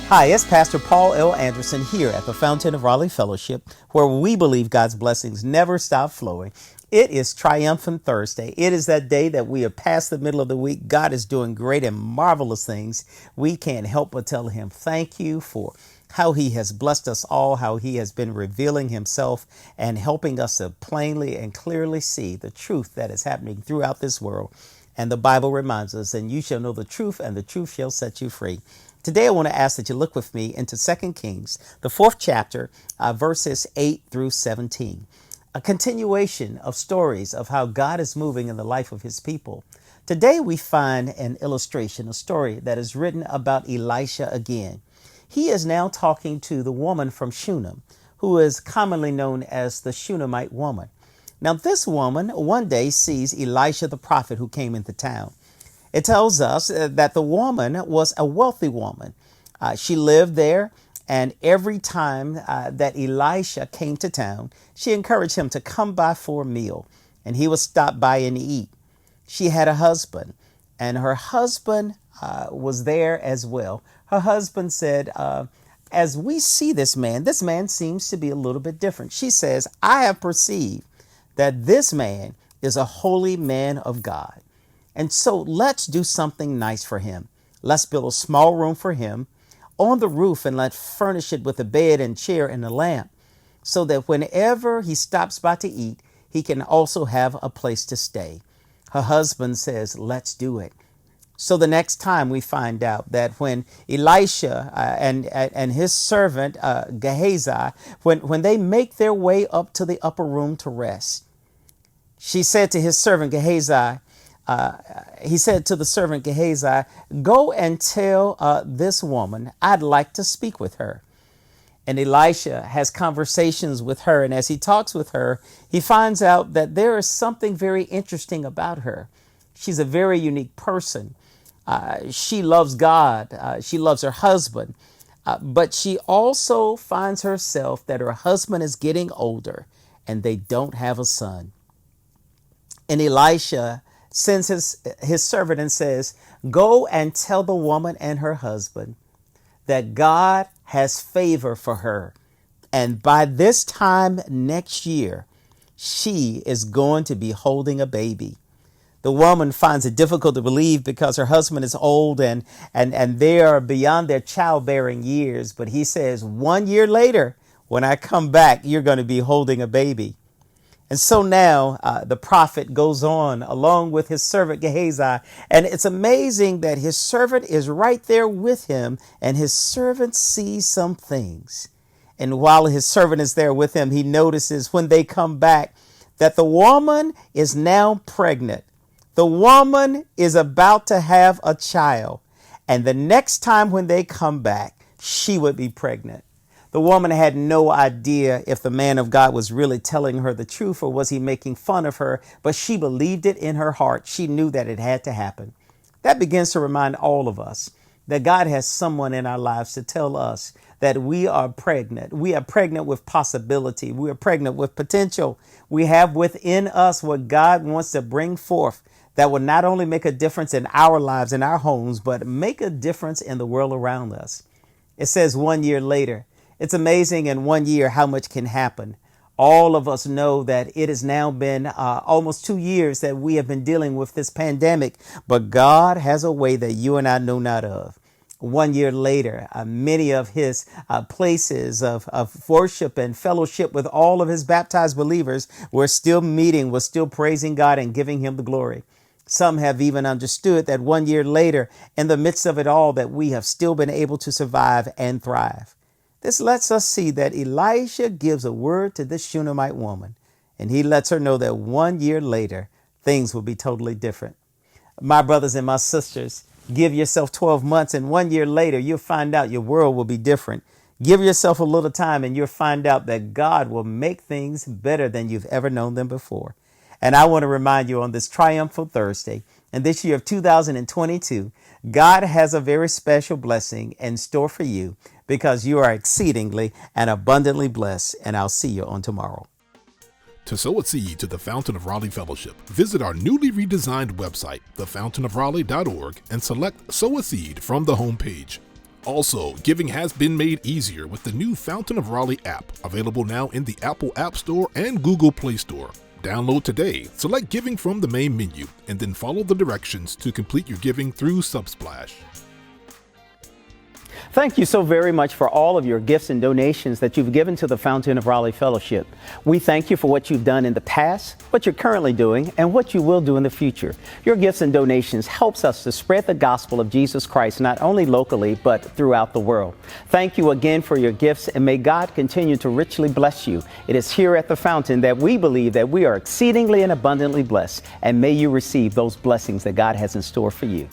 Hi, it's Pastor Paul L. Anderson here at the Fountain of Raleigh Fellowship, where we believe God's blessings never stop flowing. It is Triumphant Thursday. It is that day that we are past the middle of the week. God is doing great and marvelous things. We can't help but tell him thank you for how he has blessed us all, how he has been revealing himself and helping us to plainly and clearly see the truth that is happening throughout this world. And the Bible reminds us, and you shall know the truth, and the truth shall set you free. Today, I want to ask that you look with me into 2 Kings, the 4th chapter, verses 8 through 17. A continuation of stories of how God is moving in the life of his people. Today, we find an illustration, a story that is written about Elisha again. He is now talking to the woman from Shunem, who is commonly known as the Shunammite woman. Now, this woman one day sees Elisha the prophet who came into town. It tells us that the woman was a wealthy woman. She lived there, and every time that Elisha came to town, she encouraged him to come by for a meal, and he would stop by and eat. She had a husband, and her husband was there as well. Her husband said, as we see this man seems to be a little bit different. She says, I have perceived that this man is a holy man of God. And so let's do something nice for him. Let's build a small room for him on the roof and let's furnish it with a bed and chair and a lamp so that whenever he stops by to eat, he can also have a place to stay. Her husband says, let's do it. So the next time we find out that when Elisha and his servant Gehazi, when they make their way up to the upper room to rest, she said to his servant Gehazi, he said to the servant Gehazi, go and tell this woman I'd like to speak with her. And Elisha has conversations with her. And as he talks with her, he finds out that there is something very interesting about her. She's a very unique person. She loves God. She loves her husband. But she also finds herself that her husband is getting older and they don't have a son. And Elisha sends his servant and says, go and tell the woman and her husband that God has favor for her. And by this time next year, she is going to be holding a baby. The woman finds it difficult to believe because her husband is old and they are beyond their childbearing years. But he says, 1 year later, when I come back, you're going to be holding a baby. And so now the prophet goes on along with his servant Gehazi. And it's amazing that his servant is right there with him and his servant sees some things. And while his servant is there with him, he notices when they come back that the woman is now pregnant. The woman is about to have a child. And the next time when they come back, she would be pregnant. The woman had no idea if the man of God was really telling her the truth or was he making fun of her, but she believed it in her heart. She knew that it had to happen. That begins to remind all of us that God has someone in our lives to tell us that we are pregnant. We are pregnant with possibility. We are pregnant with potential. We have within us what God wants to bring forth that will not only make a difference in our lives, in our homes, but make a difference in the world around us. It says 1 year later. It's amazing in 1 year how much can happen. All of us know that it has now been almost 2 years that we have been dealing with this pandemic, but God has a way that you and I know not of. 1 year later, many of his places of worship and fellowship with all of his baptized believers were still meeting, were still praising God and giving him the glory. Some have even understood that 1 year later, in the midst of it all, that we have still been able to survive and thrive. This lets us see that Elisha gives a word to this Shunammite woman, and he lets her know that 1 year later, things will be totally different. My brothers and my sisters, give yourself 12 months, and 1 year later, you'll find out your world will be different. Give yourself a little time, and you'll find out that God will make things better than you've ever known them before. And I want to remind you on this Triumphal Thursday, in this year of 2022, God has a very special blessing in store for you because you are exceedingly and abundantly blessed. And I'll see you on tomorrow. To sow a seed to the Fountain of Raleigh Fellowship, visit our newly redesigned website, thefountainofraleigh.org, and select Sow a Seed from the homepage. Also, giving has been made easier with the new Fountain of Raleigh app, available now in the Apple App Store and Google Play Store. Download today, select Giving from the main menu, and then follow the directions to complete your giving through Subsplash. Thank you so very much for all of your gifts and donations that you've given to the Fountain of Raleigh Fellowship. We thank you for what you've done in the past, what you're currently doing, and what you will do in the future. Your gifts and donations helps us to spread the gospel of Jesus Christ, not only locally, but throughout the world. Thank you again for your gifts, and may God continue to richly bless you. It is here at the Fountain that we believe that we are exceedingly and abundantly blessed, and may you receive those blessings that God has in store for you.